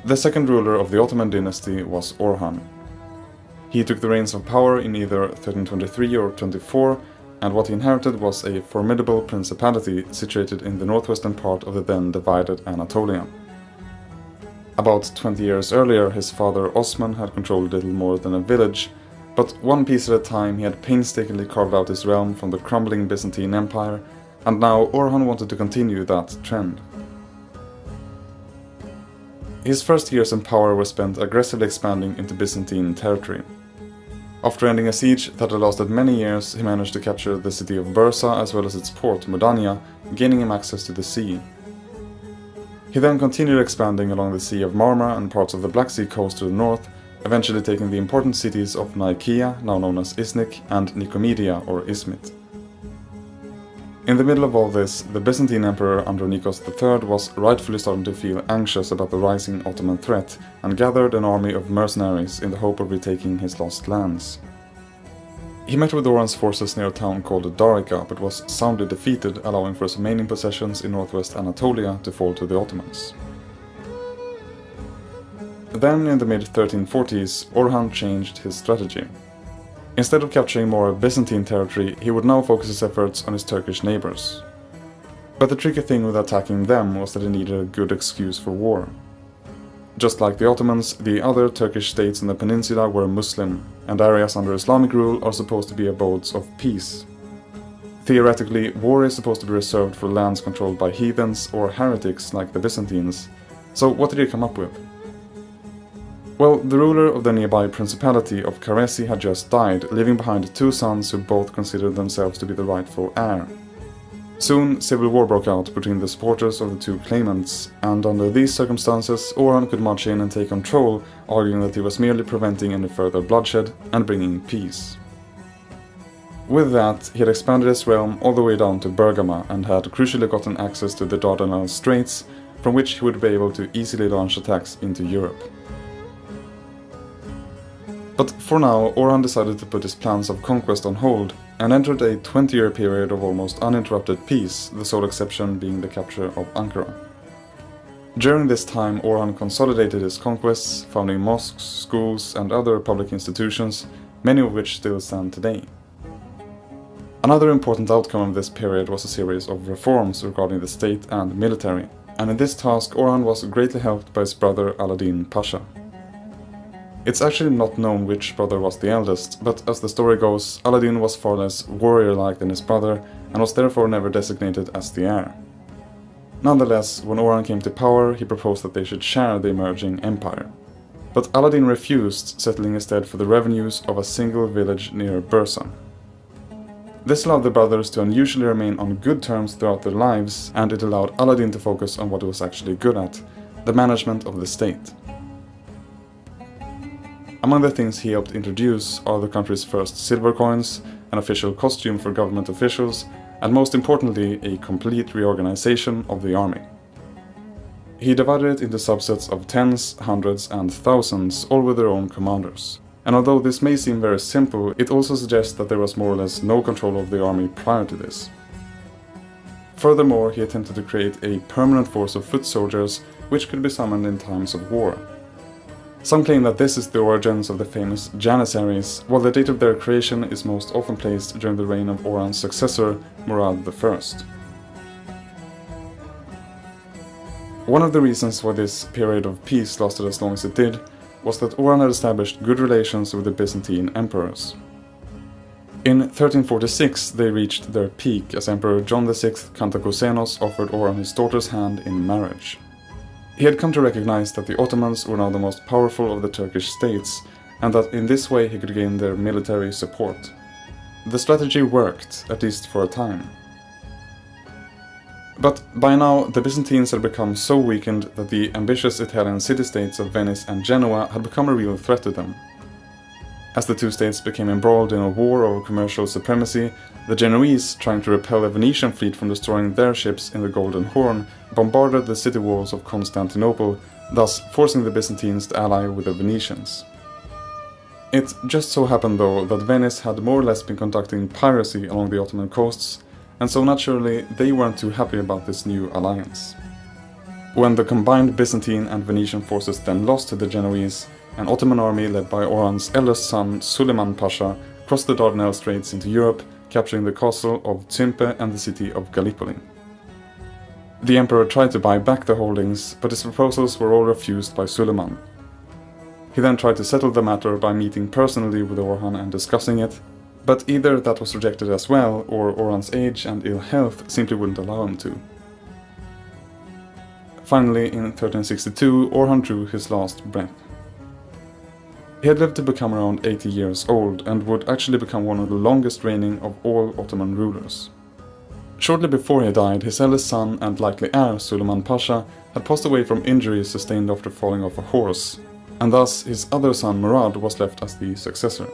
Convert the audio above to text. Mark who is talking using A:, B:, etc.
A: The second ruler of the Ottoman dynasty was Orhan. He took the reins of power in either 1323 or 24, and what he inherited was a formidable principality situated in the northwestern part of the then divided Anatolia. About 20 years earlier, his father Osman had controlled little more than a village, but one piece at a time he had painstakingly carved out his realm from the crumbling Byzantine Empire, and now Orhan wanted to continue that trend. His first years in power were spent aggressively expanding into Byzantine territory. After ending a siege that had lasted many years, he managed to capture the city of Bursa as well as its port, Mudanya, gaining him access to the sea. He then continued expanding along the Sea of Marmara and parts of the Black Sea coast to the north, eventually taking the important cities of Nicaea, now known as Iznik, and Nicomedia or Izmit. In the middle of all this, the Byzantine Emperor Andronikos III was rightfully starting to feel anxious about the rising Ottoman threat and gathered an army of mercenaries in the hope of retaking his lost lands. He met with Orhan's forces near a town called Darica, but was soundly defeated, allowing for his remaining possessions in northwest Anatolia to fall to the Ottomans. Then, in the mid-1340s, Orhan changed his strategy. Instead of capturing more Byzantine territory, he would now focus his efforts on his Turkish neighbors. But the tricky thing with attacking them was that he needed a good excuse for war. Just like the Ottomans, the other Turkish states in the peninsula were Muslim, and areas under Islamic rule are supposed to be abodes of peace. Theoretically, war is supposed to be reserved for lands controlled by heathens or heretics like the Byzantines. So what did he come up with? Well, the ruler of the nearby Principality of Karesi had just died, leaving behind two sons who both considered themselves to be the rightful heir. Soon, civil war broke out between the supporters of the two claimants, and under these circumstances, Orhan could march in and take control, arguing that he was merely preventing any further bloodshed and bringing peace. With that, he had expanded his realm all the way down to Bergama and had crucially gotten access to the Dardanelles Straits, from which he would be able to easily launch attacks into Europe. But for now, Orhan decided to put his plans of conquest on hold and entered a 20-year period of almost uninterrupted peace, the sole exception being the capture of Ankara. During this time, Orhan consolidated his conquests, founding mosques, schools, and other public institutions, many of which still stand today. Another important outcome of this period was a series of reforms regarding the state and military, and in this task Orhan was greatly helped by his brother Alaeddin Pasha. It's actually not known which brother was the eldest, but as the story goes, Alaeddin was far less warrior-like than his brother and was therefore never designated as the heir. Nonetheless, when Orhan came to power, he proposed that they should share the emerging empire. But Alaeddin refused, settling instead for the revenues of a single village near Bursa. This allowed the brothers to unusually remain on good terms throughout their lives, and it allowed Alaeddin to focus on what he was actually good at, the management of the state. Among the things he helped introduce are the country's first silver coins, an official costume for government officials, and most importantly, a complete reorganization of the army. He divided it into subsets of tens, hundreds, and thousands, all with their own commanders. And although this may seem very simple, it also suggests that there was more or less no control of the army prior to this. Furthermore, he attempted to create a permanent force of foot soldiers, which could be summoned in times of war. Some claim that this is the origins of the famous Janissaries, while the date of their creation is most often placed during the reign of Orhan's successor, Murad I. One of the reasons why this period of peace lasted as long as it did was that Orhan had established good relations with the Byzantine emperors. In 1346 they reached their peak as Emperor John VI Kantakousenos offered Orhan his daughter's hand in marriage. He had come to recognize that the Ottomans were now the most powerful of the Turkish states, and that in this way he could gain their military support. The strategy worked, at least for a time. But by now, the Byzantines had become so weakened that the ambitious Italian city-states of Venice and Genoa had become a real threat to them. As the two states became embroiled in a war over commercial supremacy, the Genoese, trying to repel a Venetian fleet from destroying their ships in the Golden Horn, bombarded the city walls of Constantinople, thus forcing the Byzantines to ally with the Venetians. It just so happened though that Venice had more or less been conducting piracy along the Ottoman coasts, and so naturally they weren't too happy about this new alliance. When the combined Byzantine and Venetian forces then lost to the Genoese, an Ottoman army led by Orhan's eldest son Suleiman Pasha crossed the Dardanelles Straits into Europe, capturing the castle of Zympe and the city of Gallipoli. The emperor tried to buy back the holdings, but his proposals were all refused by Suleiman. He then tried to settle the matter by meeting personally with Orhan and discussing it, but either that was rejected as well, or Orhan's age and ill health simply wouldn't allow him to. Finally, in 1362, Orhan drew his last breath. He had lived to become around 80 years old and would actually become one of the longest reigning of all Ottoman rulers. Shortly before he died, his eldest son and likely heir, Suleiman Pasha, had passed away from injuries sustained after falling off a horse, and thus his other son Murad was left as the successor.